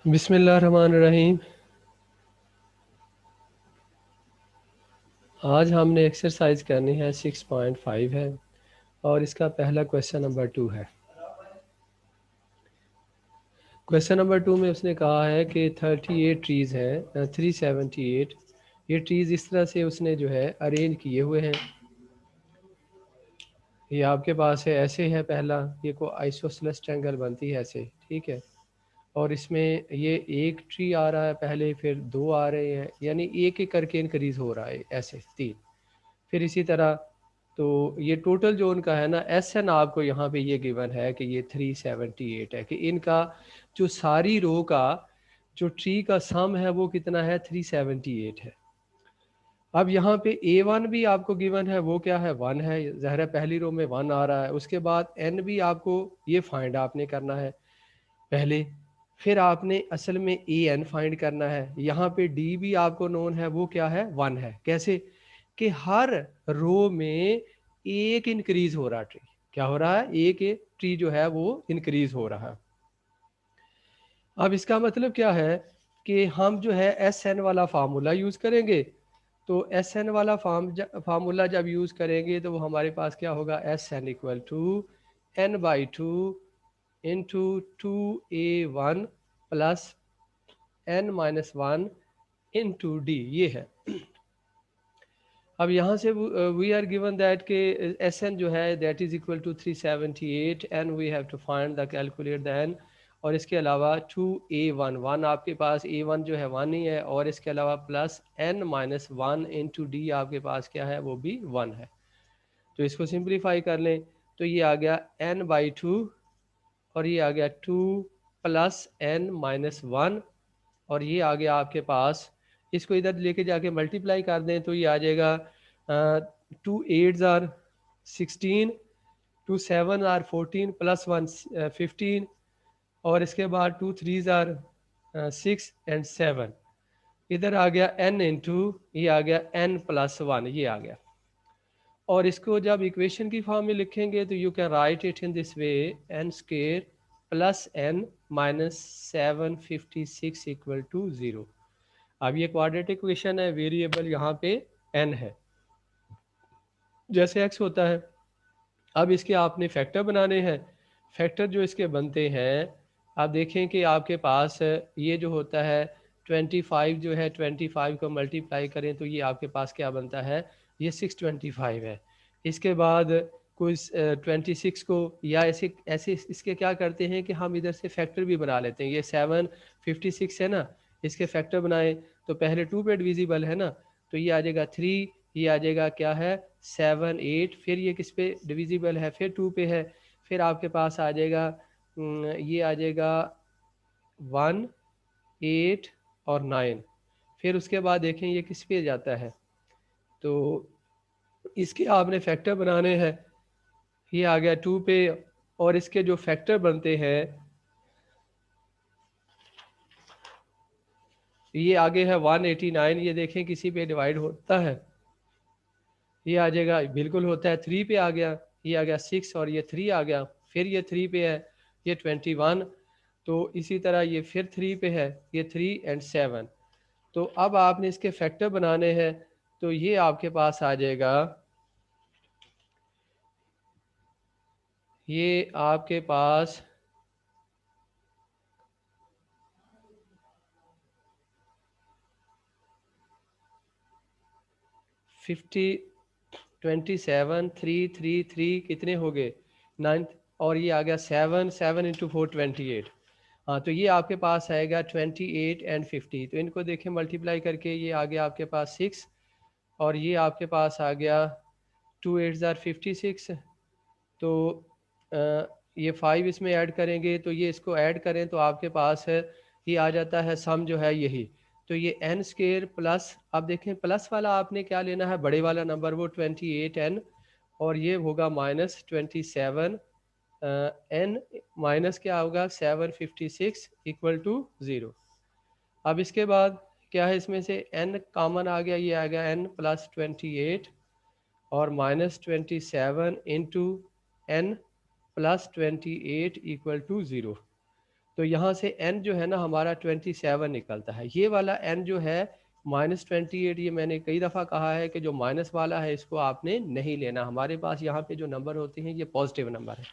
बिस्मिल्लाहिर्रहमानिर्रहीम। आज हमने एक्सरसाइज करनी है 6.5 है और इसका पहला क्वेश्चन नंबर 2 है। क्वेश्चन नंबर 2 में उसने कहा है कि 38 ट्रीज़ हैं, 378। ये ट्रीज़ इस तरह से उसने जो है अरेंज किए हुए हैं। ये आपके पास है, ऐसे है पहला, ये को आइसोसेलेस ट्रायंगल बनती है ऐसे, ठीक है। और इसमें ये एक ट्री आ रहा है पहले, फिर दो आ रहे हैं, यानी एक एक करके इंक्रीज़ हो रहा है ऐसे 3। फिर इसी तरह तो ये टोटल जो उनका है ना एस एन, आपको यहाँ पे ये गिवन है कि ये 378 है, कि इनका जो सारी रो का जो ट्री का सम है वो कितना है, 378 है। अब यहाँ पे A1 भी आपको गिवन है, वो क्या है, 1 है। ज़ाहिर है पहली रो में 1 आ रहा है। उसके बाद N भी आपको ये फाइंड आपने करना है पहले, फिर आपने असल में AN फाइंड करना है। यहाँ पे D भी आपको नोन है, वो क्या है, 1 है। कैसे कि हर रो में एक इंक्रीज हो रहा ट्री, क्या हो रहा है, एक ट्री जो है वो इंक्रीज हो रहा है। अब इसका मतलब क्या है कि हम जो है एस एन वाला फार्मूला यूज करेंगे। तो एस एन वाला फार्मूला जब यूज करेंगे तो वो हमारे पास क्या होगा, s n equal to n/2 into 2a1 plus n-1 into d, ये है। अब यहाँ से वी आर गिवन दैट के एस एन जो है that is equal to 378 and we have to find the calculate the n. और इसके अलावा 2a1 आपके पास a1 जो है 1 ही है, और इसके अलावा प्लस n-1 इंटू डी आपके पास क्या है, वो भी 1 है। तो इसको सिंप्लीफाई कर लें तो ये आ गया n/2 और ये आ गया 2 प्लस n-1 और ये आ गया आपके पास। इसको इधर लेके जाके मल्टीप्लाई कर दें तो ये आ जाएगा 2 8 आर 16, 2 7 आर 14 प्लस 1 15, और इसके बाद 2 3 आर 6 एंड 7। इधर आ गया n इंटू, ये आ गया n+1, ये आ गया। और इसको जब इक्वेशन की फॉर्म में लिखेंगे तो you can write it in this way, n square plus n minus 756 equal to 0। अब ये क्वाड्रेटिक इक्वेशन है, वेरिएबल यहाँ पे n है, जैसे x होता है। अब इसके आपने फैक्टर बनाने हैं। फैक्टर जो इसके बनते हैं, आप देखें कि आपके पास ये जो होता है 25 जो है, 25 को मल्टीप्लाई करें तो ये आपके पास क्या बनता है, ये 625 है। इसके बाद कोई 26 को, या ऐसे ऐसे इसके क्या करते हैं कि हम इधर से फैक्टर भी बना लेते हैं। ये 756 है ना, इसके फैक्टर बनाएं तो पहले 2 पे डिविजिबल है ना, तो ये आ जाएगा 3, ये आ जाएगा क्या है 7 8, फिर ये किस पे डिविजिबल है, फिर 2 पे है, फिर आपके पास आ जाएगा ये आ जाएगा 1 8 और 9। फिर उसके बाद देखें ये किस पे जाता है, तो इसके आपने फैक्टर बनाने हैं। ये आ गया 2 पे, और इसके जो फैक्टर बनते हैं ये आगे है 189, ये देखें किसी पे डिवाइड होता है, ये आ जाएगा, बिल्कुल होता है, 3 पे आ गया, ये आ गया 6 और ये 3 आ गया, फिर ये 3 पे है, ये 21, तो इसी तरह ये फिर 3 पे है, ये 3 एंड 7। तो अब आपने इसके फैक्टर बनाने हैं, तो ये आपके पास आ जाएगा, ये आपके पास 50 27 3 3 3 कितने हो गए 9, और ये आ गया 7 7 इंटू 4 28। हाँ, तो ये आपके पास आएगा 28 एंड 50। तो इनको देखें मल्टीप्लाई करके, ये आ गया आपके पास 6, और ये आपके पास आ गया 2 8 ज़ार 56। तो ये 5 इसमें ऐड करेंगे, तो ये इसको ऐड करें तो आपके पास है, ये आ जाता है सम जो है यही। तो ये n स्क्वेयर प्लस, अब देखें प्लस वाला आपने क्या लेना है, बड़े वाला नंबर, वो 28n, और ये होगा -27 n माइनस क्या होगा 756 इक्वल टू 0। अब इसके बाद क्या है, इसमें से n कॉमन आ गया, ये आ गया n+28 और -27 इंटू n+28 इक्वल टू 0। तो यहाँ से n जो है ना हमारा 27 निकलता है। ये वाला n जो है -28, ये मैंने कई दफ़ा कहा है कि जो माइनस वाला है इसको आपने नहीं लेना। हमारे पास यहाँ पे जो नंबर होते हैं ये पॉजिटिव नंबर है,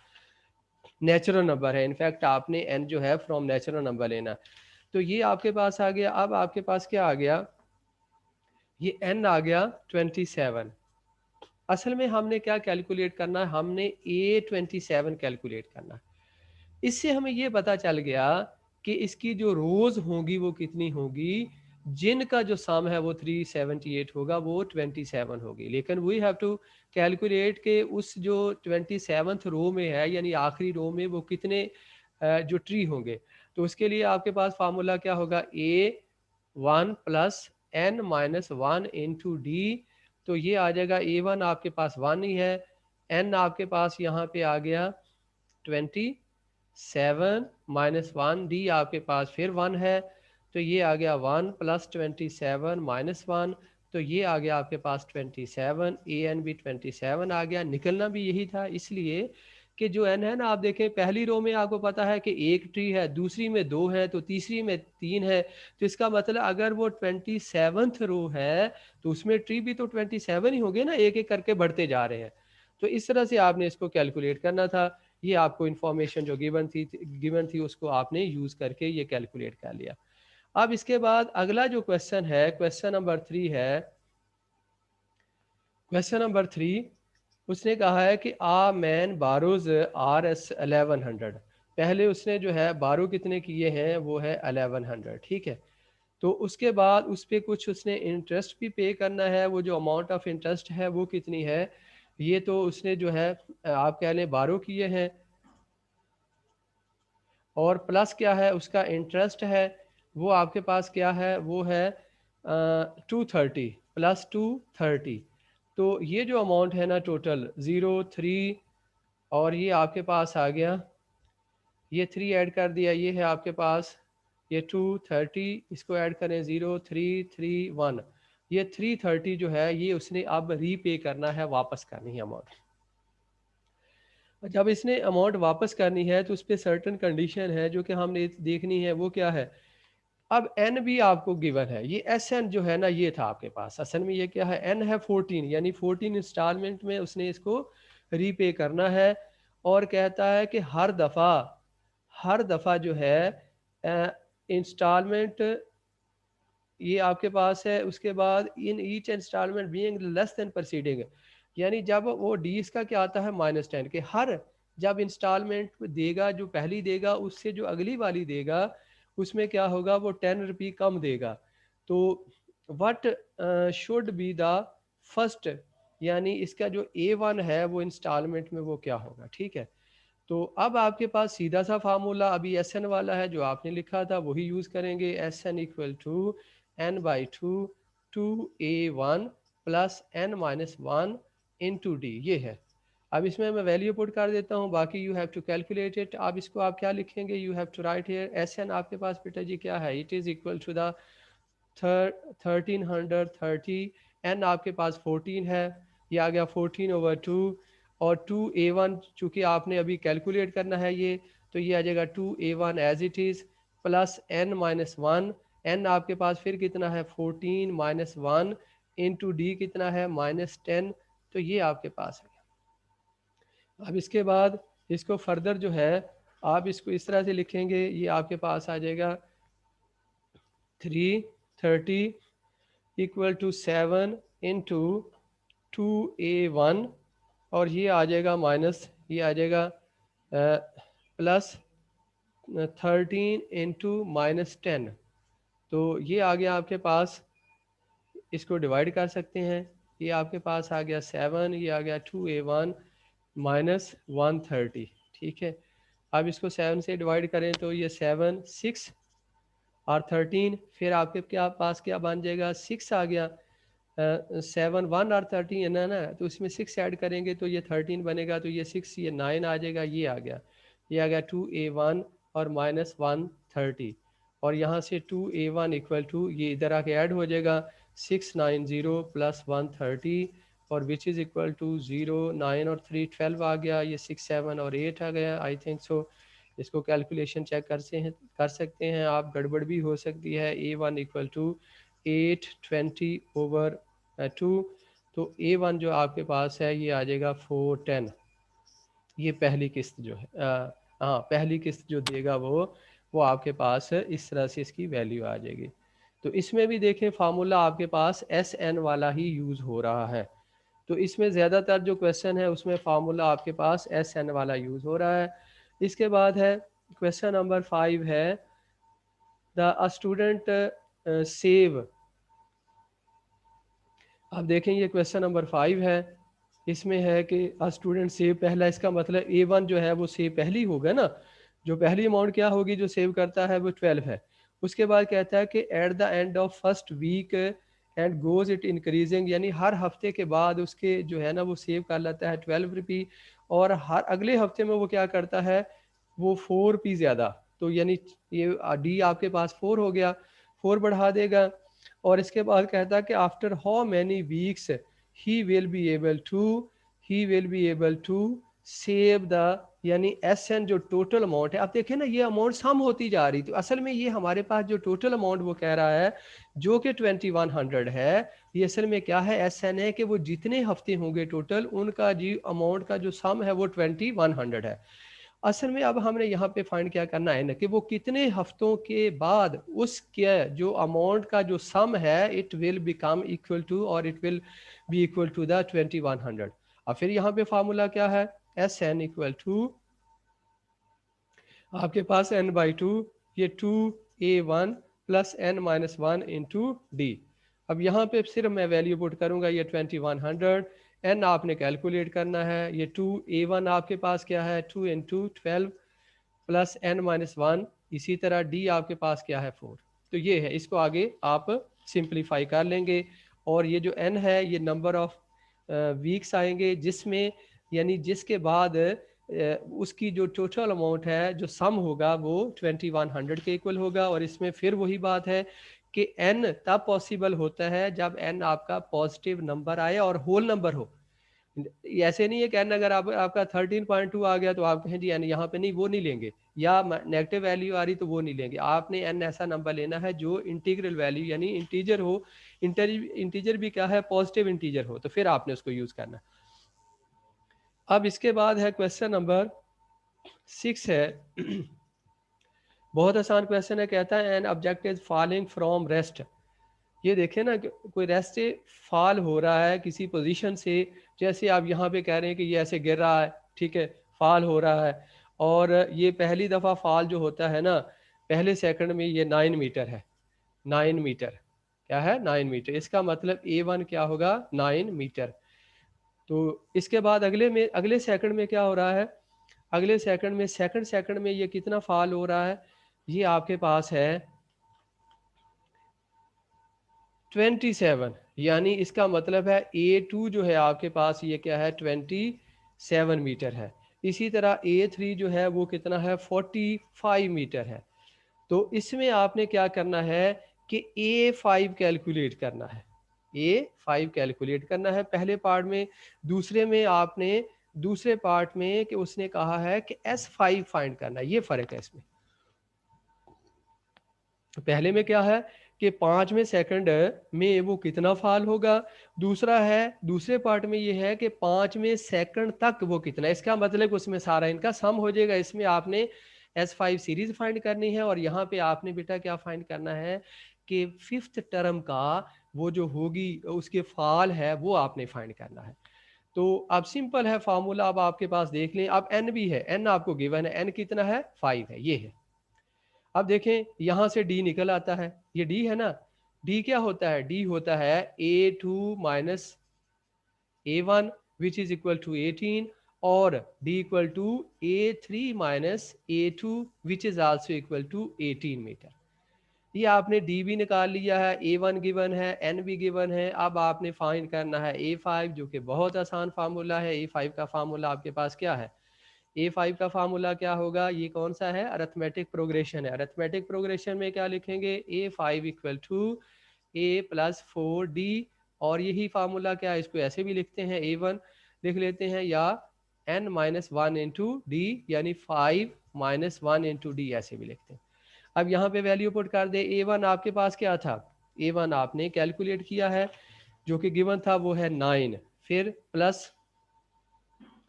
नेचुरल नंबर है। इनफैक्ट आपने n जो है फ्रॉम नेचुरल नंबर लेना। तो ये आपके पास आ गया। अब आपके पास क्या आ गया, ये n आ गया 27। असल में हमने क्या कैलकुलेट करना है, हमने A27 कैलकुलेट करना है। इससे हमें ये पता चल गया कि इसकी जो रोज होंगी वो कितनी होगी, जिनका जो सम है वो 378 होगा, वो 27 होगी। लेकिन वी हैव टू कैलकुलेट के उस जो 27th रो में है, यानी आखिरी रो में वो कितने जो ट्री होंगे। तो उसके लिए आपके पास फार्मूला क्या होगा, A1 plus n minus 1 into D. तो ये आ जाएगा A1 आपके पास 1 ही है, n आपके पास यहाँ पे आ गया 27 माइनस 1, डी आपके पास फिर 1 है, तो ये आ गया 1 प्लस 27 माइनस 1, तो ये आ गया आपके पास 27। ए एन भी 27 आ गया। निकलना भी यही था, इसलिए कि जो एन है ना, आप देखें पहली रो में आपको पता है कि एक ट्री है, दूसरी में 2 है, तो तीसरी में 3 है। तो इसका मतलब अगर वो 27th रो है तो उसमें ट्री भी तो 27 ही होंगे ना, एक एक करके बढ़ते जा रहे हैं। तो इस तरह से आपने इसको कैलकुलेट करना था। ये आपको इन्फॉर्मेशन जो गिवन थी उसको आपने यूज़ करके ये कैलकुलेट कर लिया। अब इसके बाद अगला जो क्वेश्चन है, क्वेश्चन नंबर 3 है। क्वेश्चन नंबर 3 उसने कहा है कि आ मैन बारोज RS 1100। पहले उसने जो है बारो कितने किए हैं, वो है 1100, ठीक है। तो उसके बाद उस पर कुछ उसने इंटरेस्ट भी पे करना है। वो जो अमाउंट ऑफ इंटरेस्ट है वो कितनी है, ये तो उसने जो है आप कह लें बारो किए हैं, और प्लस क्या है उसका इंटरेस्ट है, वो आपके पास क्या है, वो है 230 प्लस 230। तो ये जो अमाउंट है ना टोटल 0 3, और ये आपके पास आ गया, ये 3 ऐड कर दिया, ये है आपके पास ये 230, इसको ऐड करें 0 3 3 1, ये 330 जो है ये उसने अब रीपे करना है, वापस करनी है अमाउंट। जब इसने अमाउंट वापस करनी है तो उस पर सर्टन कंडीशन है जो कि हमने देखनी है, वो क्या है। अब एन भी आपको गिवन है, ये एस एन जो है ना ये था आपके पास। असल में ये क्या है, एन है 14, यानी 14 इंस्टॉलमेंट में उसने इसको रीपे करना है। और कहता है कि हर दफ़ा जो है इंस्टॉलमेंट ये आपके पास है। उसके बाद in each installment being less than proceeding, यानी जब वो डी इसका क्या आता है -10 के, हर जब इंस्टॉलमेंट देगा जो पहली देगा उससे जो अगली वाली देगा उसमें क्या होगा, वो 10 रुपये कम देगा। तो what should be the first, यानी इसका जो A1 है वो इंस्टॉलमेंट में वो क्या होगा, ठीक है। तो अब आपके पास सीधा सा फार्मूला अभी एस एन वाला है जो आपने लिखा था, वही यूज़ करेंगे। S n equal to n/2 2a1 plus n-1 into d, ये है। अब इसमें मैं वैल्यू पुट कर देता हूँ, बाकी you have to calculate it. अब इसको आप क्या लिखेंगे, you have to write here s n आपके पास बेटा जी क्या है, it is equal to the 1330, n आपके पास 14 है, ये आ गया 14/2, और 2a1 चूँकि आपने अभी कैलकुलेट करना है ये, तो ये आ जाएगा 2a1 as it is plus n-1। n आपके पास फिर कितना है 14 माइनस 1 इंटू डी कितना है -10। तो ये आपके पास है। अब इसके बाद इसको फर्दर जो है आप इसको इस तरह से लिखेंगे, ये आपके पास आ जाएगा 330 इक्वल टू 7 इंटू 2a1, और ये आ जाएगा माइनस, ये आ जाएगा प्लस 13 इंटू -10। तो ये आ गया आपके पास, इसको डिवाइड कर सकते हैं, ये आपके पास आ गया 7, ये आ गया 2a1 माइनस 130, ठीक है। अब इसको 7 से डिवाइड करें तो ये 7 6 और 13, फिर आपके क्या पास क्या बन जाएगा 6 आ गया, 7 1 और 13 है ना, तो इसमें 6 ऐड करेंगे तो ये 13 बनेगा, तो ये 6 ये 9 आ जाएगा, ये आ गया, ये आ गया 2a1 और -130, और यहाँ से 2a1 इक्वल टू ये इधर आके ऐड हो जाएगा 690 प्लस 130, और विच इज़ इक्वल टू 0 9 और 3 12 आ गया, ये 6 7 और 8 आ गया, आई थिंक सो इसको कैलकुलेशन चेक कर सकते हैं आप, गड़बड़ भी हो सकती है। A1 इक्वल टू 820/2, तो A1 जो आपके पास है ये आ जाएगा 410। ये पहली किस्त जो है हाँ पहली किस्त जो देगा वो आपके पास इस तरह से इसकी वैल्यू आ जाएगी। तो इसमें भी देखें फार्मूला आपके पास SN वाला ही यूज़ हो रहा है। तो इसमें ज़्यादातर जो क्वेश्चन है उसमें फार्मूला आपके पास SN वाला यूज़ हो रहा है। इसके बाद है क्वेश्चन नंबर 5 है द स्टूडेंट सेव। अब देखें ये क्वेश्चन नंबर 5 है, इसमें है कि स्टूडेंट सेव पहला, इसका मतलब A1 जो है वो सेव पहली होगा ना, जो पहली अमाउंट क्या होगी जो सेव करता है वो 12 है। उसके बाद कहता है कि at the end of first week and goes it increasing, यानी हर हफ्ते के बाद उसके जो है ना वो सेव कर लेता है 12 रुपी, और हर अगले हफ्ते में वो क्या करता है वो 4 रुपी ज़्यादा। तो यानी ये डी आपके पास 4 हो गया, 4 बढ़ा देगा। और इसके बाद कहता है कि after how many weeks he will be able to save the, यानी SN जो टोटल अमाउंट है। अब देखें ना ये अमाउंट सम होती जा रही, तो असल में ये हमारे पास जो टोटल अमाउंट वो कह रहा है जो कि 2100 है, ये असल में क्या है SN है कि वो जितने हफ्ते होंगे टोटल उनका जी अमाउंट का जो सम है वो 2100 है। असल में अब हमने यहाँ पे फाइंड क्या करना है ना कि वो कितने हफ्तों के बाद उसके जो अमाउंट का जो सम है it will become equal to, और it will be equal to the 2100। अब फिर यहाँ पे फार्मूला क्या है SN इक्वल टू आपके पास n/2, ये 2A1 plus n-1 into d. अब यहाँ पे सिर्फ मैं वैल्यू पुट करूँगा ये 2100, n आपने कैलकुलेट करना है। ये 2A1 आपके पास क्या है 2 इंटू 12 प्लस n-1, इसी तरह डी आपके पास क्या है 4। तो ये है, इसको आगे आप सिंप्लीफाई कर लेंगे। और ये जो n है ये नंबर ऑफ वीक्स आएंगे जिसमें, यानी जिसके बाद उसकी जो टोटल अमाउंट है जो सम होगा वो 2100 के इक्वल होगा। और इसमें फिर वही बात है कि n तब पॉसिबल होता है जब n आपका पॉजिटिव नंबर आए और होल नंबर हो। ऐसे नहीं है कि n अगर आपका 13.2 आ गया तो आप कहें जी n यहाँ पे नहीं, वो नहीं लेंगे, या नेगेटिव वैल्यू आ रही तो वो नहीं लेंगे। आपने n ऐसा नंबर लेना है जो इंटीग्रल वैल्यू यानी इंटीजर हो, इंटीजर भी क्या है पॉजिटिव इंटीजर हो, तो फिर आपने उसको यूज़ करना। अब इसके बाद है क्वेश्चन नंबर 6 है बहुत आसान क्वेश्चन है, कहता है an object is falling from rest. ये देखें ना कोई रेस्ट से फॉल हो रहा है किसी पोजीशन से, जैसे आप यहाँ पे कह रहे हैं कि ये ऐसे गिर रहा है, ठीक है, फॉल हो रहा है। और ये पहली दफ़ा फॉल जो होता है ना पहले सेकंड में ये 9 मीटर है, 9 मीटर, क्या है 9 मीटर, इसका मतलब A1 क्या होगा 9 मीटर। तो इसके बाद अगले सेकंड में क्या हो रहा है, अगले सेकंड में ये कितना फॉल हो रहा है, ये आपके पास है 27, यानी इसका मतलब है A2 जो है आपके पास ये क्या है 27 मीटर है। इसी तरह A3 जो है वो कितना है 45 मीटर है। तो इसमें आपने क्या करना है कि A5 कैलकुलेट करना है, A5 कैलकुलेट करना है पहले पार्ट में। दूसरे पार्ट में कि उसने कहा है कि S5 फाइंड करना है, ये फ़र्क है इसमें। पहले में क्या है कि 5वें सेकंड में वो कितना फॉल होगा, दूसरे पार्ट में ये है कि 5वें सेकंड तक वो कितना, इसका मतलब उसमें सारा इनका सम हो जाएगा। इसमें आपने S5 सीरीज फाइंड करनी है, और यहाँ पे आपने बेटा क्या फाइंड करना है कि 5th टर्म का वो जो होगी उसके फॉल है वो आपने फाइंड करना है। तो अब सिंपल है फार्मूला, अब आपके पास देख लें। अब n भी है, n आपको गिवन है, n कितना है 5 है, ये है। अब देखें यहाँ से d निकल आता है, ये d है ना, d क्या होता है, d होता है A2 minus A1 which is equal to 18, और d equal to A3 minus A2 which is also equal to 18 metre. ये आपने d भी निकाल लिया है, A1 गिवन है, n भी गिवन है। अब आपने फाइंड करना है A5 जो कि बहुत आसान फार्मूला है। A5 का फार्मूला आपके पास क्या है, A5 का फार्मूला क्या होगा, ये कौन सा है अरिथमेटिक प्रोग्रेशन है। अरिथमेटिक प्रोग्रेशन में क्या लिखेंगे A5 equal to A plus 4D, और यही फार्मूला क्या है, इसको ऐसे भी लिखते हैं A1 लिख लेते हैं, या n-1 इंटू डी, यानी 5 -1 इंटू डी ऐसे भी लिखते हैं। अब यहाँ पे वैल्यू पुट कर दे। A1 आपके पास क्या था, A1 आपने कैलकुलेट किया है जो कि गिवन था वो है 9, फिर प्लस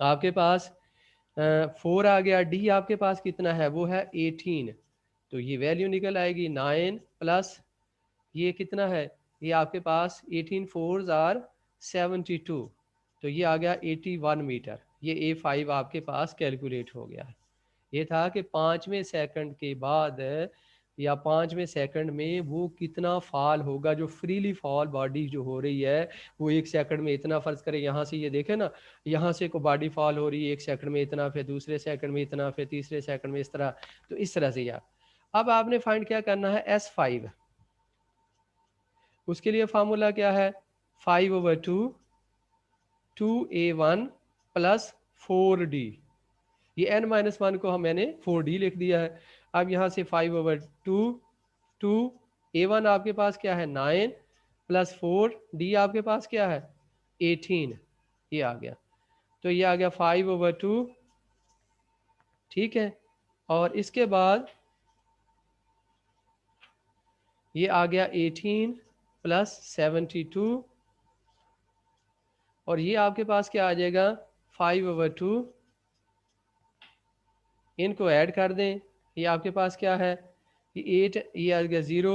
आपके पास 4 आ गया, डी आपके पास कितना है वो है 18, तो ये वैल्यू निकल आएगी 9 प्लस ये कितना है, ये आपके पास 18 4s आर 72, तो ये आ गया 81 मीटर। ये A5 आपके पास कैलकुलेट हो गया है। ये था कि 5वें सेकंड के बाद या 5वें सेकंड में वो कितना फॉल होगा, जो फ्रीली फॉल बॉडी जो हो रही है वो 1 सेकंड में इतना, फ़र्ज़ करें यहाँ से ये देखें ना, यहाँ से को बॉडी फॉल हो रही है 1 सेकंड में इतना, फिर दूसरे सेकंड में इतना, फिर तीसरे सेकंड में इस तरह, तो इस तरह से यार। अब आपने फाइंड क्या करना है, S5। उसके लिए फार्मूला क्या है, 5/2 2A1 प्लस 4D, ये n-1 को हम मैंने 4D लिख दिया है। अब यहाँ से 5/2 2A1 आपके पास क्या है 9 प्लस 4D आपके पास क्या है 18, ये आ गया, तो ये आ गया 5/2, ठीक है। और इसके बाद ये आ गया 18 प्लस 72, और ये आपके पास क्या आ जाएगा 5/2, इनको ऐड कर दें, ये आपके पास क्या है, ये 8, ये आ गया 0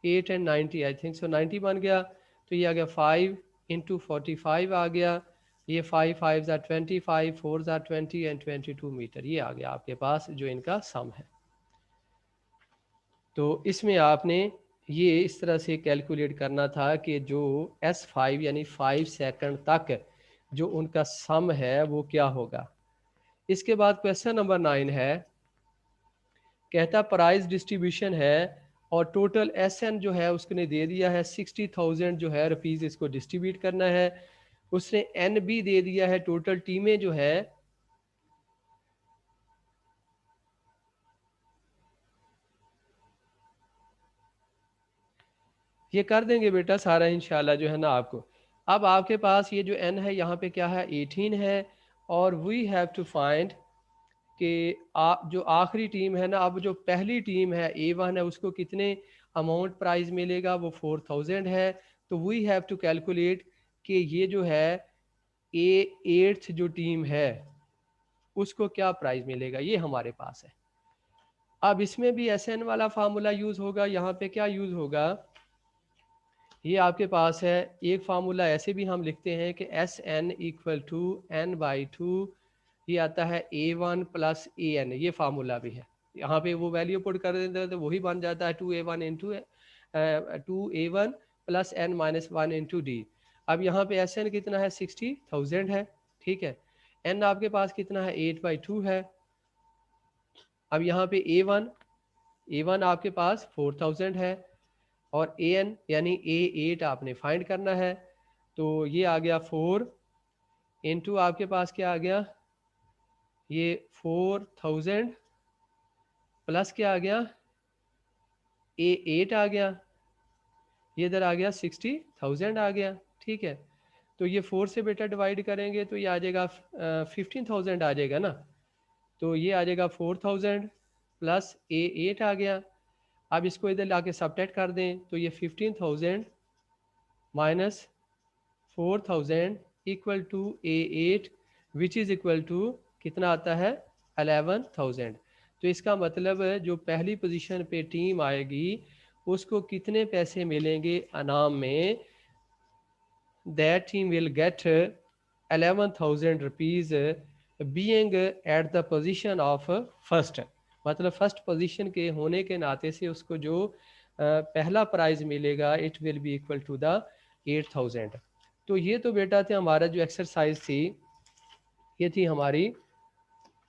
8 एंड 90, आई थिंक सो 90 बन गया, तो ये आ गया 5 इंटू 45 आ गया, ये 5 5 25 4 20 एंड 22 मीटर, ये आ गया आपके पास जो इनका सम है। तो इसमें आपने ये इस तरह से कैलकुलेट करना था कि जो S5 यानी 5 सेकंड तक जो उनका सम है वो क्या होगा। इसके बाद क्वेश्चन नंबर 9 है, कहता प्राइस डिस्ट्रीब्यूशन है और टोटल SN जो है उसने दे दिया है 60,000 जो है रुपीज़, इसको डिस्ट्रीब्यूट करना है। उसने NB दे दिया है, टोटल टीमें जो है ये कर देंगे बेटा सारा इंशाल्लाह जो है ना आपको। अब आपके पास ये जो N है यहाँ पे क्या है 18 है, और वी हैव टू फाइंड कि जो आखिरी टीम है ना, अब जो पहली टीम है A1 है उसको कितने अमाउंट प्राइस मिलेगा, वो 4000 है। तो वी हैव टू कैलकुलेट कि ये जो है A8 जो टीम है उसको क्या प्राइस मिलेगा, ये हमारे पास है। अब इसमें भी SN वाला फार्मूला यूज़ होगा। यहाँ पे क्या यूज़ होगा, ये आपके पास है एक फार्मूला ऐसे भी हम लिखते हैं कि SN इक्वल टू n/2, ये आता है A1 प्लस AN, ये फार्मूला भी है। यहाँ पे वो वैल्यू पुट कर देते हैं तो वही बन जाता है 2A1 into 2A1 plus n-1 into d. अब यहाँ पे SN कितना है 60,000 है, ठीक है। N आपके पास कितना है 8/2 है। अब यहाँ पे A1 आपके पास 4000 है, और AN यानी A8 आपने फाइंड करना है। तो ये आ गया 4 इंटू आपके पास क्या आ गया, ये 4000 प्लस क्या आ गया A8 आ गया, ये इधर आ गया 60,000 आ गया, ठीक है। तो ये 4 से बेटा डिवाइड करेंगे तो ये आ जाएगा 15,000 आ जाएगा ना, तो ये आ जाएगा 4000 प्लस A8 आ गया। अब इसको इधर लाके सबट्रैक्ट कर दें तो ये 15,000 minus 4000 equal to A8 which is equal to कितना आता है 11,000। तो इसका मतलब जो पहली पोजीशन पे टीम आएगी उसको कितने पैसे मिलेंगे अनाम में, that team will get 11,000 rupees being at the position of first, मतलब फर्स्ट पोजीशन के होने के नाते से उसको जो पहला प्राइज़ मिलेगा it will be equal to the 8,000। तो ये तो बेटा थे हमारा जो एक्सरसाइज थी, ये थी हमारी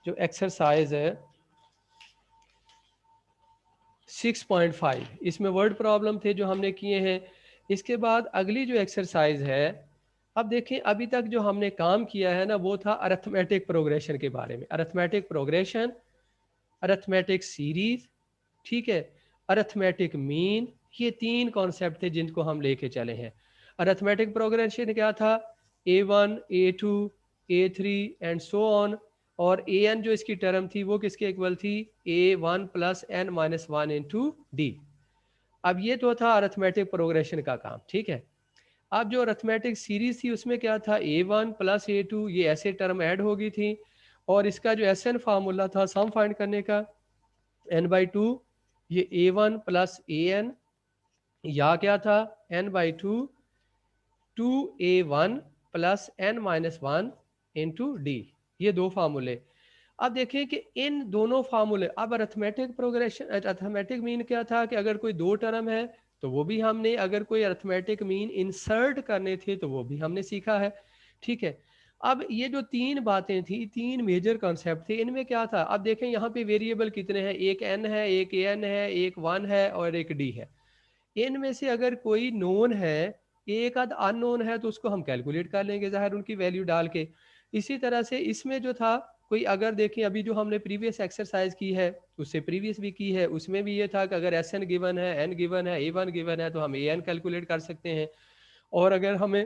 जो एक्सरसाइज है 6.5, इसमें वर्ड प्रॉब्लम थे जो हमने किए हैं। इसके बाद अगली जो एक्सरसाइज है, अब देखें अभी तक जो हमने काम किया है ना वो था अरिथमेटिक प्रोग्रेशन के बारे में, अरिथमेटिक प्रोग्रेशन, अरिथमेटिक सीरीज, ठीक है, अरिथमेटिक मीन, ये 3 कॉन्सेप्ट थे जिनको हम लेके चले हैं। अरिथमेटिक प्रोग्रेशन क्या था A1 A2 A3 and so on, और ए एन जो इसकी टर्म थी वो किसके इक्वल थी, a one plus n minus one into d. अब ये तो था अरिथमेटिक प्रोग्रेशन का काम, ठीक है। अब जो अरिथमेटिक सीरीज थी उसमें क्या था, ए वन प्लस ए टू, ये ऐसे टर्म ऐड हो गई थी, और इसका जो एस एन फार्मूला था सम फाइंड करने का, एन बाई टू, ये a one plus a n, या क्या था n by two, two a one plus n minus one into d, ये दो फार्मूले। अब देखें कि इन दोनों फार्मूले, अब अरिथमेटिक प्रोग्रेशन, अरिथमेटिक मीन क्या था कि अगर कोई दो टर्म है तो वो भी हमने, अगर कोई अरिथमेटिक मीन इंसर्ट करने थे तो वो भी हमने सीखा है, ठीक है। अब ये जो तीन बातें थी, तीन मेजर कॉन्सेप्ट थे, इनमें क्या था, अब देखें यहाँ पे वेरिएबल कितने हैं, एक एन है, एक ए एन है, एक वन है और एक डी है। इनमें से अगर कोई नोन है, एक आध अननोन है, तो उसको हम कैलकुलेट कर लेंगे जाहिर उनकी वैल्यू डाल के। इसी तरह से इसमें जो था कोई, अगर देखें अभी जो हमने प्रीवियस एक्सरसाइज की है, उससे प्रीवियस भी की है, उसमें भी ये था कि अगर एस एन गिवन है, एन गिवन है, ए वन गिवन है, तो हम ए एन कैलकुलेट कर सकते हैं, और अगर हमें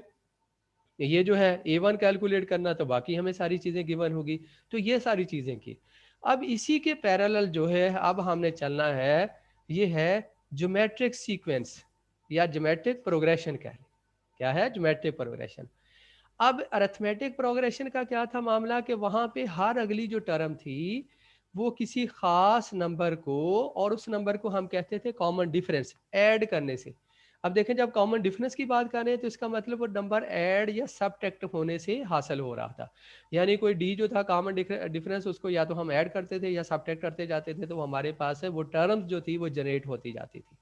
ये जो है ए वन कैलकुलेट करना तो बाकी हमें सारी चीज़ें गिवन होगी। तो ये सारी चीज़ें की। अब इसी के पैरेलल जो है अब हमने चलना है, ये है ज्योमेट्रिक सीक्वेंस या ज्योमेट्रिक प्रोग्रेशन कह लें। क्या है ज्योमेट्रिक प्रोग्रेशन। अब अरिथमेटिक प्रोग्रेशन का क्या था मामला कि वहाँ पे हर अगली जो टर्म थी वो किसी खास नंबर को, और उस नंबर को हम कहते थे कॉमन डिफरेंस, ऐड करने से। अब देखें जब कॉमन डिफरेंस की बात कर रहे हैं तो इसका मतलब वो नंबर ऐड या सबट्रैक्ट होने से हासिल हो रहा था। यानी कोई डी जो था कॉमन डिफरेंस, उसको या तो हम ऐड करते थे या सबट्रैक्ट करते जाते थे, तो हमारे पास है वो टर्म्स जो थी वो जनरेट होती जाती थी।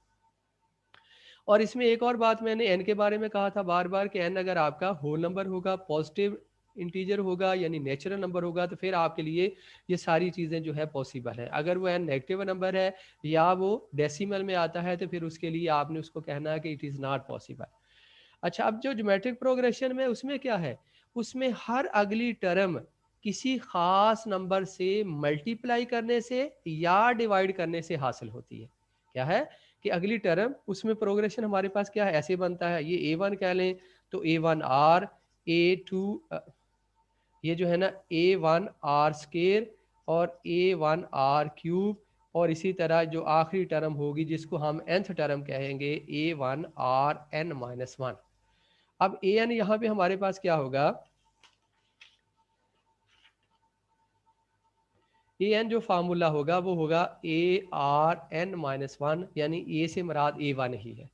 और इसमें एक और बात मैंने एन के बारे में कहा था बार बार कि एन अगर आपका होल नंबर होगा, पॉजिटिव इंटीजर होगा, यानी नेचुरल नंबर होगा, तो फिर आपके लिए ये सारी चीज़ें जो है पॉसिबल है। अगर वो एन नेगेटिव नंबर है या वो डेसिमल में आता है तो फिर उसके लिए आपने उसको कहना है कि इट इज़ नॉट पॉसिबल। अच्छा, अब जो ज्योमेट्रिक प्रोग्रेशन में उसमें क्या है, उसमें हर अगली टर्म किसी खास नंबर से मल्टीप्लाई करने से या डिवाइड करने से हासिल होती है। क्या है कि अगली टर्म, उसमें प्रोग्रेशन हमारे पास क्या है, ऐसे बनता है, ये ए वन कह लें तो a one are, A two, ये जो है ना ए वन आर स्केयर और ए वन आर क्यूब, और इसी तरह जो आखिरी टर्म होगी जिसको हम nth टर्म कहेंगे, a one r n minus one. अब ए एन यहाँ पे हमारे पास क्या होगा, ए एन जो फार्मूला होगा वो होगा a r n minus one, यानी ए से मराद ए वन ही है।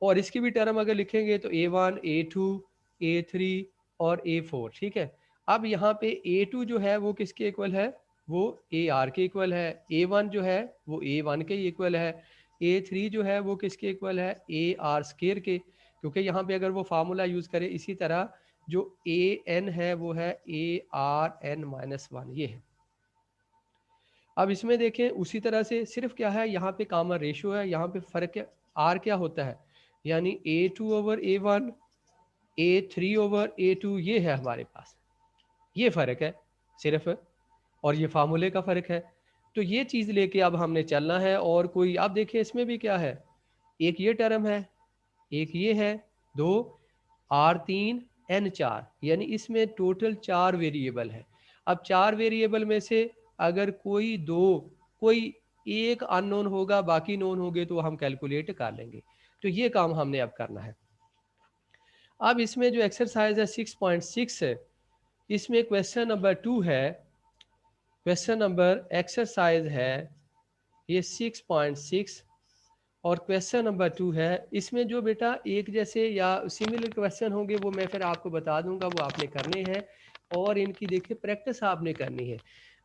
और इसकी भी टर्म अगर लिखेंगे तो a one, a two, a three और ए फोर, ठीक है। अब यहाँ पे ए टू जो है वो किसके इक्वल है, वो ए आर के इक्वल है। ए वन जो है वो ए वन के इक्वल है। ए थ्री जो है वो किसके इक्वल है, ए आर स्केयर के, क्योंकि यहाँ पे अगर वो फार्मूला यूज़ करें, इसी तरह जो ए एन है वो है a r n minus one, ये है। अब इसमें देखें उसी तरह से, सिर्फ क्या है यहाँ पे कॉमन रेशियो है, यहाँ पे फ़र्क है, आर क्या होता है, यानी a two over a one, a three over a two, ये है हमारे पास, ये फ़र्क है सिर्फ, और ये फार्मूले का फ़र्क है। तो ये चीज़ लेके अब हमने चलना है। और कोई, अब देखिए इसमें भी क्या है, एक ये टर्म है, एक ये है, दो, आर तीन, एन चार, यानी इसमें टोटल चार वेरिएबल है। अब चार वेरिएबल में से अगर कोई दो, कोई एक अननोन होगा, बाकी नोन होंगे, तो हम कैलकुलेट कर लेंगे। तो ये काम हमने अब करना है। अब इसमें जो एक्सरसाइज है 6.6 है, इसमें क्वेश्चन नंबर 2 है, क्वेश्चन नंबर एक्सरसाइज है ये 6.6, और क्वेश्चन नंबर 2 है। इसमें जो बेटा एक जैसे या सिमिलर क्वेश्चन होंगे वो मैं फिर आपको बता दूंगा, वो आपने करने हैं, और इनकी देखिए प्रैक्टिस आपने करनी है।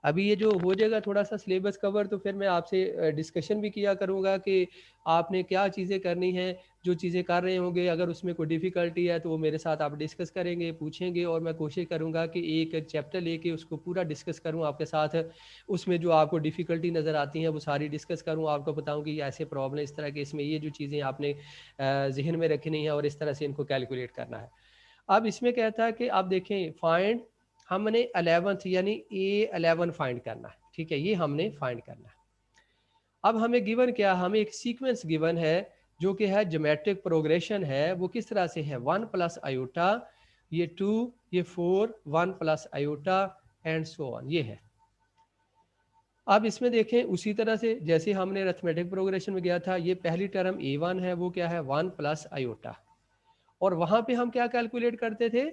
अभी ये जो हो जाएगा थोड़ा सा सिलेबस कवर, तो फिर मैं आपसे डिस्कशन भी किया करूंगा कि आपने क्या चीज़ें करनी हैं। जो चीज़ें कर रहे होंगे अगर उसमें कोई डिफ़िकल्टी है तो वो मेरे साथ आप डिस्कस करेंगे, पूछेंगे, और मैं कोशिश करूंगा कि एक चैप्टर लेके उसको पूरा डिस्कस करूं आपके साथ। उसमें जो आपको डिफ़िकल्टी नज़र आती हैं वो सारी डिस्कस करूं, आपको बताऊं कि ऐसे प्रॉब्लम इस तरह के, इसमें ये जो चीज़ें आपने जहन में रखनी है और इस तरह से इनको कैलकुलेट करना है। अब इसमें कहता है कि आप देखें, फाइंड, हमने 11th यानी A11 फाइंड करना है, ठीक है, ये हमने फाइंड करना है। अब हमें गिवन क्या, हमें एक सीक्वेंस गिवन है जो कि है ज्योमेट्रिक प्रोग्रेशन है। वो किस तरह से है, 1 प्लस आयोटा, ये 2, ये 4, 1 plus iota, and so on, ये है। अब इसमें देखें उसी तरह से जैसे हमने अरिथमेटिक प्रोग्रेशन में गया था, ये पहली टर्म a1 है, वो क्या है 1 प्लस आयोटा, और वहां पे हम क्या कैलकुलेट करते थे,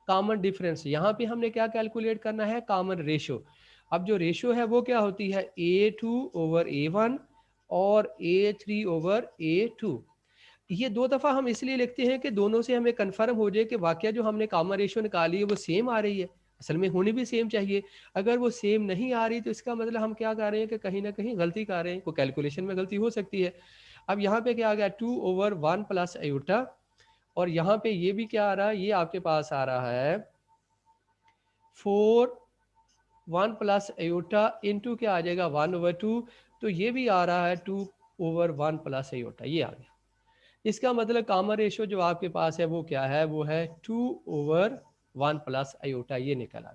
कॉमन डिफरेंस। यहाँ पे हमने क्या कैलकुलेट करना है, कॉमन रेशो। अब जो रेशो है वो क्या होती है, a2 ओवर a1 और a3 ओवर a2। ये दो दफ़ा हम इसलिए लिखते हैं कि दोनों से हमें कंफर्म हो जाए कि वाकया जो हमने कॉमन रेशो निकाली है वो सेम आ रही है। असल में होनी भी सेम चाहिए। अगर वो सेम नहीं आ रही तो इसका मतलब हम क्या कर रहे हैं कि कहीं ना कहीं गलती कर रहे हैं, कोई कैलकुलेशन में गलती हो सकती है। अब यहाँ पे क्या आ गया 2 ओवर 1 प्लस आयोटा, और यहाँ पे ये भी क्या आ रहा है, ये आपके पास आ रहा है 4 1 प्लस आयोटा इंटू क्या आ जाएगा 1 ओवर 2, तो ये भी आ रहा है 2 ओवर 1 प्लस आयोटा, ये आ गया। इसका मतलब कॉमन रेशो जो आपके पास है वो क्या है, वो है 2 ओवर 1 प्लस आयोटा, ये निकला।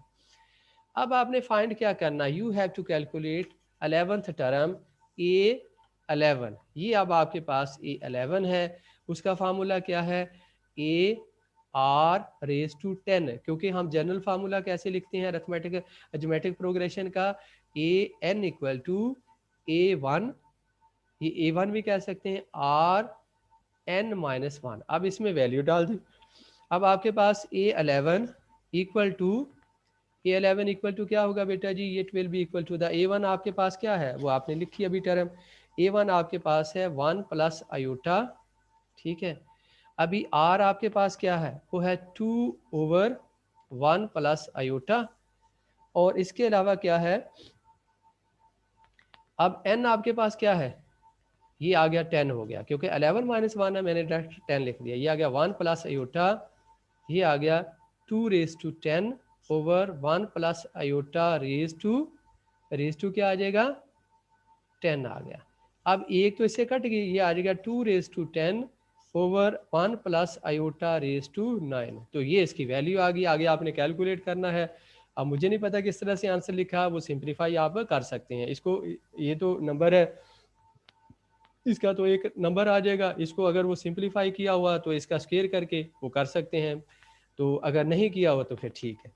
अब आपने फाइंड क्या करना, you have to calculate 11th term A11। ये अब आपके पास A11 है, उसका फार्मूला क्या है, AR⁻10, क्योंकि हम जनरल फार्मूला कैसे लिखते हैं अरिथमेटिक प्रोग्रेशन का, AN इक्वल टू A1, ये A1 भी कह सकते हैं, RN-1। अब इसमें वैल्यू डाल दें। अब आपके पास A11 इक्वल टू क्या होगा बेटा जी, ये 12 भी इक्वल टू द A1 आपके पास क्या है, वो आपने लिखी अभी टर्म। A1 आपके पास है 1 प्लस आयोटा, ठीक है। अभी R आपके पास क्या है, वो है 2 ओवर 1 प्लस आयोटा, और इसके अलावा क्या है, अब N आपके पास क्या है, ये आ गया 10 हो गया, क्योंकि 11 माइनस 1 है, मैंने डायरेक्ट 10 लिख दिया। ये आ गया 1 प्लस आयोटा, ये आ गया 2 raise to 10 over 1 plus iota raise to क्या आ जाएगा 10 आ गया। अब एक तो इससे कट गई, ये आ जाएगा 2 raise to 10 over 1 plus iota raise to 9। तो ये इसकी वैल्यू आ गई। आगे आपने कैलकुलेट करना है। अब मुझे नहीं पता किस तरह से आंसर लिखा, वो सिंप्लीफाई आप कर सकते हैं इसको। ये तो नंबर है, इसका तो एक नंबर आ जाएगा, इसको अगर वो सिंप्लीफाई किया हुआ तो इसका स्क्वायर करके वो कर सकते हैं, तो अगर नहीं किया हुआ तो फिर ठीक है।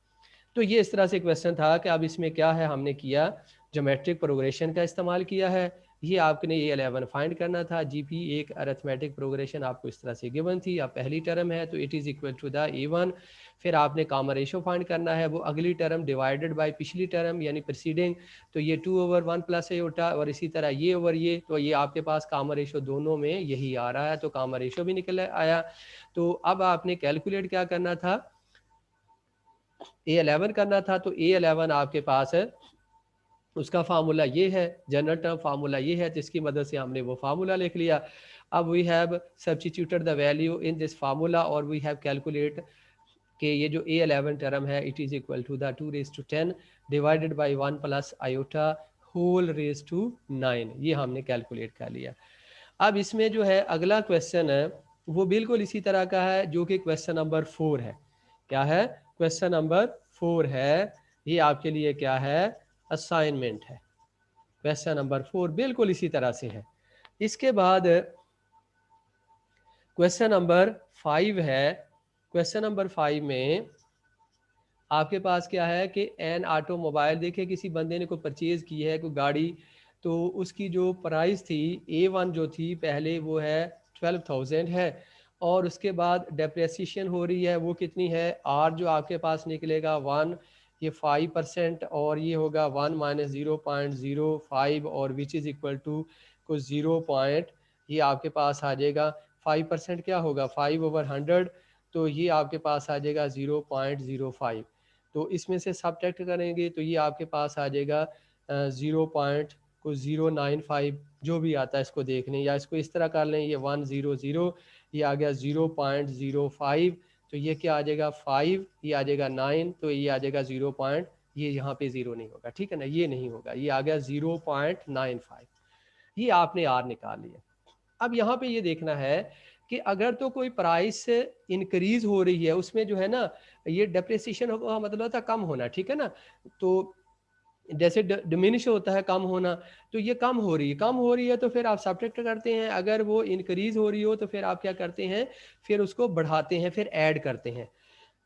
तो ये इस तरह से क्वेश्चन था कि अब इसमें क्या है, हमने किया ज्योमेट्रिक प्रोग्रेशन का इस्तेमाल किया है। ये आपने A11 फाइंड करना था। GP एक अरिथमेटिक प्रोग्रेशन आपको इस तरह से गिवन थी। अब पहली टर्म है तो it is equal to the A1। फिर आपने कॉमन रेशो फाइंड करना है, वो अगली टर्म डिवाइडेड बाय पिछली टर्म यानी प्रीसीडिंग, तो ये 2 ओवर 1 प्लस आयोटा, और इसी तरह ये ओवर ये, तो ये आपके पास कॉमन रेशो दोनों में यही आ रहा है, तो कॉमन रेशो भी निकल आया। तो अब आपने कैलकुलेट क्या करना था, A11 करना था। तो A11 आपके पास है, उसका फार्मूला ये है, जनरल टर्म फार्मूला ये है, जिसकी मदद से हमने वो फार्मूला लिख लिया। अब we have substituted the value in this formula, और वी हैव कैलकुलेट कि ये जो A11 टर्म है it is equal to the 2 raise to 10 divided by 1 plus iota whole raise to 9, ये हमने कैलकुलेट कर लिया। अब इसमें जो है अगला क्वेश्चन है वो बिल्कुल इसी तरह का है, जो कि क्वेश्चन नंबर 4 है। क्या है, क्वेश्चन नंबर 4 है, ये आपके लिए क्या है, असाइनमेंट है। क्वेश्चन नंबर 4 बिल्कुल इसी तरह से है। इसके बाद क्वेश्चन नंबर 5 है। क्वेश्चन नंबर 5 में आपके पास क्या है कि एन ऑटोमोबाइल, देखिए किसी बंदे ने कोई परचेज़ की है कोई गाड़ी, तो उसकी जो प्राइस थी A1 जो थी पहले वो है 12,000 है, और उसके बाद डेप्रेसिएशन हो रही है, वो कितनी है, R जो आपके पास निकलेगा 1, ये 5%, और ये होगा 1 माइनस 0.05, और विच इज़ इक्वल टू कुछ 0. ये आपके पास आ जाएगा 5% क्या होगा 5 ओवर 100, तो ये आपके पास आ जाएगा 0.05। तो इसमें से सब्ट्रैक्ट करेंगे तो ये आपके पास आ जाएगा 0.095, जो भी आता है इसको देख लें, या इसको इस तरह कर लें, ये 100, ये आ गया 0.05, तो ये क्या आ जाएगा 5, ये आ जाएगा 9, तो ये आ जाएगा 0. ये यहाँ पे 0 नहीं होगा, ठीक है ना, ये नहीं होगा, ये आ गया 0.95। ये आपने R निकाल लिया। अब यहाँ पे ये देखना है कि अगर तो कोई प्राइस इंक्रीज हो रही है, उसमें जो है ना ये डेप्रिसिएशन का मतलब था कम होना, ठीक है ना, तो जैसे डिमिनिश होता है कम होना, तो ये कम हो रही है तो फिर आप सब्ट्रैक्ट करते हैं। अगर वो इंक्रीज हो रही हो तो फिर आप क्या करते हैं, फिर उसको बढ़ाते हैं, फिर ऐड करते हैं।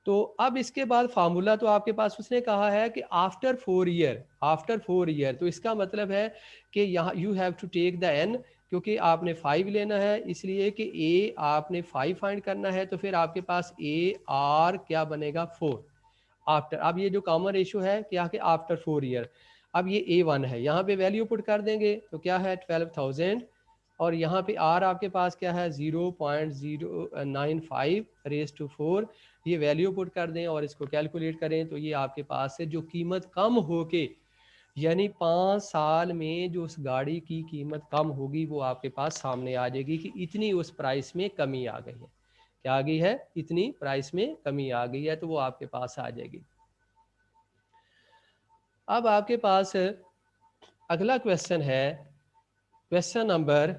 तो अब इसके बाद फार्मूला तो आपके पास उसने कहा है कि आफ्टर 4 ईयर, तो इसका मतलब है कि यहाँ you have to take the n, क्योंकि आपने 5 लेना है, इसलिए कि ए आपने 5 फाइंड करना है, तो फिर आपके पास ए आर क्या बनेगा 4 आफ्टर। अब ये जो कॉमन रेशियो है क्या कि आफ्टर 4 ईयर, अब ये A1 है, यहाँ पे वैल्यू पुट कर देंगे तो क्या है 12,000, और यहाँ पे आर आपके पास क्या है 0.095 रेज टू 4, ये वैल्यू पुट कर दें और इसको कैलकुलेट करें तो ये आपके पास से जो कीमत कम होके, यानी 5 साल में जो उस गाड़ी की कीमत कम होगी वो आपके पास सामने आ जाएगी कि इतनी उस प्राइस में कमी आ गई है। क्या आ गई है? इतनी प्राइस में कमी आ गई है, तो वो आपके पास आ जाएगी। अब आपके पास अगला क्वेश्चन है, क्वेश्चन नंबर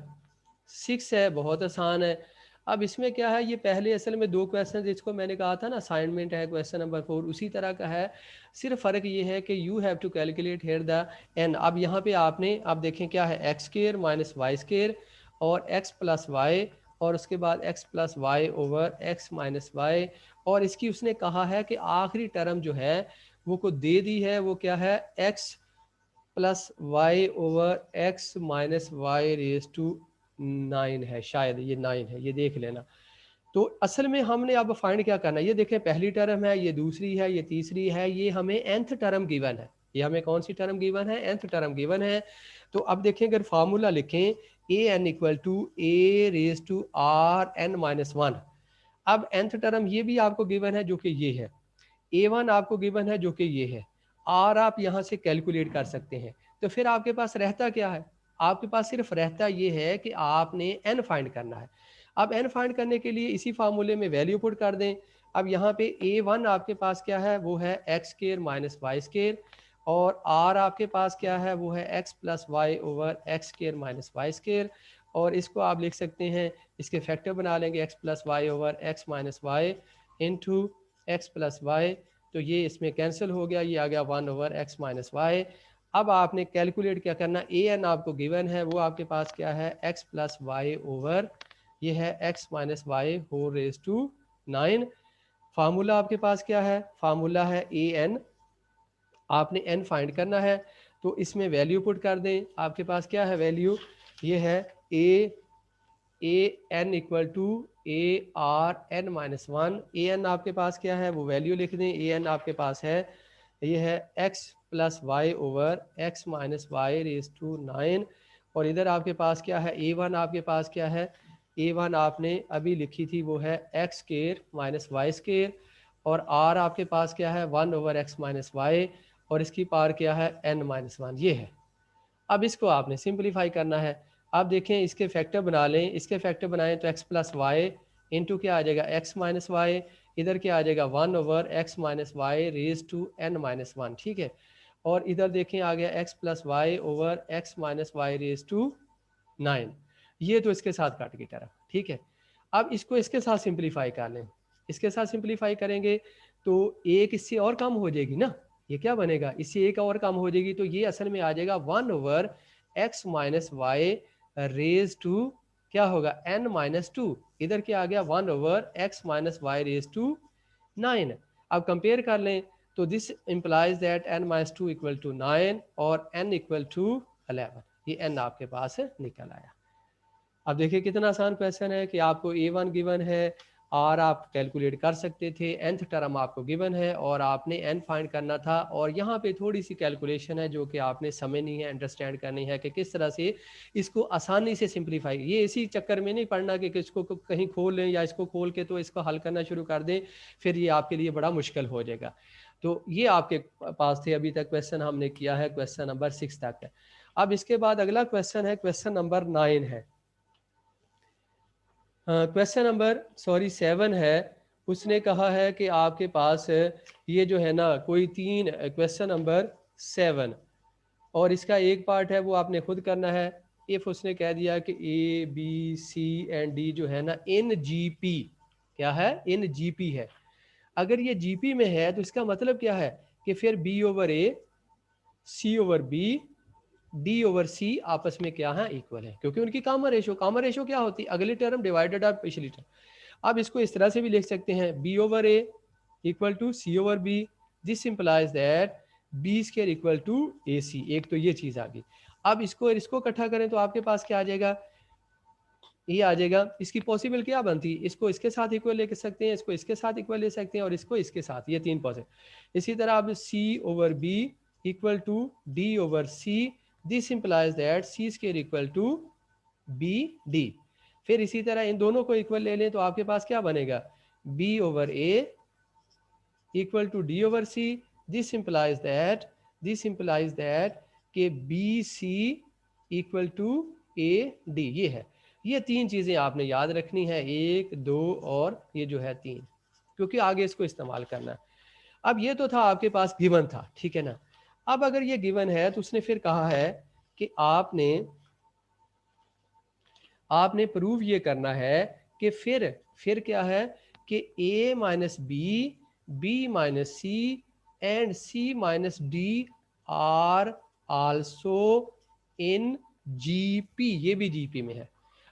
6 है, बहुत आसान है। अब इसमें क्या है, ये पहले असल में 2 क्वेश्चन जिसको मैंने कहा था ना असाइनमेंट है क्वेश्चन नंबर 4, उसी तरह का है, सिर्फ फ़र्क ये है कि you have to calculate here the n. अब यहाँ पे आपने, अब देखें क्या है, x square minus y square और एक्स प्लस वाई, और उसके बाद x plus y over x minus y, और इसकी उसने कहा है कि आखिरी टर्म जो है वो को दे दी है, वो क्या है x plus y over x minus y raise to 9 है, शायद ये 9 है, ये देख लेना। तो असल में हमने अब फाइंड क्या करना है, ये देखें पहली टर्म है, ये दूसरी है, ये तीसरी है, ये हमें nth टर्म गिवन है, ये हमें कौन सी टर्म गिवन है, nth टर्म गिवन है। तो अब देखें अगर फार्मूला लिखें a n equal to a raise to r n minus 1। अब nth टर्म ये भी आपको गिवन है जो कि ये है, A1 आपको गिवन है जो कि ये है, R आप यहाँ से कैलकुलेट कर सकते हैं। तो फिर आपके पास रहता क्या है, आपके पास सिर्फ रहता ये है कि आपने n फाइंड करना है। अब n फाइंड करने के लिए इसी फार्मूले में वैल्यू पुट कर दें। अब यहाँ पे A1 आपके पास क्या है, वो है x square minus y square, और R आपके पास क्या है, वो है x plus y over x square minus y square, और इसको आप लिख सकते हैं, इसके फैक्टर बना लेंगे x plus y over x minus y into x plus y, तो ये इसमें कैंसिल हो गया, ये आ गया 1 ओवर एक्स माइनस वाई। अब आपने कैलकुलेट क्या करना, ए एन आपको गिवन है, वो आपके पास क्या है एक्स प्लस वाई ओवर, ये है x minus y whole raise to 9। Formula आपके पास क्या है, फार्मूला है ए एन, आपने एन फाइंड करना है, तो इसमें वैल्यू पुट कर दें। आपके पास क्या है वैल्यू, ये है a n equal to a r n minus 1। A n आपके पास क्या है, वो वैल्यू लिख दें। ए एन आपके पास है, ये है x plus y over x minus y raise to 9, और इधर आपके पास क्या है, ए वन आपके पास क्या है, ए वन आपने अभी लिखी थी, वो है x square minus y square, और आर आपके पास क्या है 1 ओवर एक्स माइनस वाई, और इसकी पावर क्या है एन माइनस 1, ये है। अब इसको आपने सिंपलीफाई करना है। अब देखें इसके फैक्टर बना लें, इसके फैक्टर बनाएं तो एक्स प्लस वाई इंटू क्या आ जाएगा एक्स माइनस वाई, इधर क्या आ जाएगा 1 over x minus y raise to n minus 1, ठीक है। और इधर देखें आ गया x plus y over x minus y raise to 9, ये तो इसके साथ काट की तरफ, ठीक है। अब इसको इसके साथ सिंपलीफाई कर लें, इसके साथ सिंपलीफाई करेंगे तो एक इससे और कम हो जाएगी ना, ये क्या बनेगा, इससे एक और कम हो जाएगी, तो ये असल में आ जाएगा 1 over x minus y raise to क्या होगा n माइनस 2, इधर क्या आ गया 1 over x minus y raise to 9। अब कंपेयर कर लें तो this implies that n minus 2 equal to 9 और n इक्वल टू 11, ये n आपके पास निकल आया। अब देखिए कितना आसान क्वेश्चन है कि आपको A1 गिवन है, R आप कैलकुलेट कर सकते थे, nth टर्म आपको गिवन है और आपने n फाइंड करना था, और यहाँ पे थोड़ी सी कैलकुलेशन है जो कि आपने समझनी है, अंडरस्टैंड करनी है कि किस तरह से इसको आसानी से सिंप्लीफाई, ये इसी चक्कर में नहीं पढ़ना कि इसको कहीं खोल लें या इसको खोल के तो इसको हल करना शुरू कर दें, फिर ये आपके लिए बड़ा मुश्किल हो जाएगा। तो ये आपके पास थे अभी तक क्वेश्चन हमने किया है, क्वेश्चन नंबर 6 तक है। अब इसके बाद अगला क्वेश्चन है, क्वेश्चन नंबर 9 है, क्वेश्चन नंबर 7 है। उसने कहा है कि आपके पास ये जो है ना कोई 3, क्वेश्चन नंबर 7, और इसका एक पार्ट है वो आपने खुद करना है। इफ़ उसने कह दिया कि A B C and D जो है ना इन जी पी, क्या है इन जी पी है, अगर ये जी पी में है तो इसका मतलब क्या है कि फिर बी ओवर ए, सी ओवर बी, डी ओवर सी आपस में क्या है इक्वल है, क्योंकि उनकी कॉमन रेशो क्या होती है, अगली टर्म डिवाइडेड और पिछली टर्म। अब इसको इस तरह से भी लिख सकते हैं, b over a equal to c over b, this implies that b square equal to a c. एक तो ये चीज़ आ गई। अब इसको और इसको इकट्ठा करें तो आपके पास क्या आ जाएगा, ये आ जाएगा। इसकी पॉसिबल क्या बनती है, इसको इसके साथ इक्वल ले सकते हैं, इसको इसके साथ इक्वल ले सकते हैं, और इसको इसके साथ, ये तीन पॉसिबल। इसी तरह अब c over b equal to d over c, this implies that c square equal to b d. फिर इसी तरह इन दोनों को इक्वल ले लें तो आपके पास क्या बनेगा, b over a equal to d over c, this implies that के b c equal to a d. ये है, ये तीन चीज़ें आपने याद रखनी है, 1 2 और ये जो है 3, क्योंकि आगे इसको इस्तेमाल करना है। अब ये तो था आपके पास गिवन था, ठीक है ना। अब अगर ये गिवन है तो उसने फिर कहा है कि आपने प्रूव ये करना है कि फिर क्या है कि a minus b minus c and c minus d are also in GP. ये भी जीपी में है।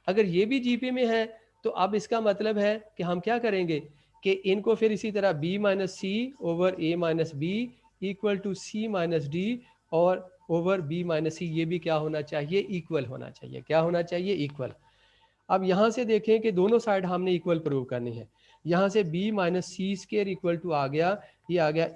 अगर ये भी जीपी में है तो अब इसका मतलब है कि हम क्या करेंगे कि इनको फिर इसी तरह b minus c over a minus b equal to c minus d और ओवर b माइनस सी, ये भी क्या होना चाहिए, इक्वल होना चाहिए। क्या होना चाहिए, इक्वल। अब यहाँ से देखें कि दोनों साइड हमने इक्वल प्रूव करनी है। यहाँ से b minus c square equal to आ गया, ये आ गया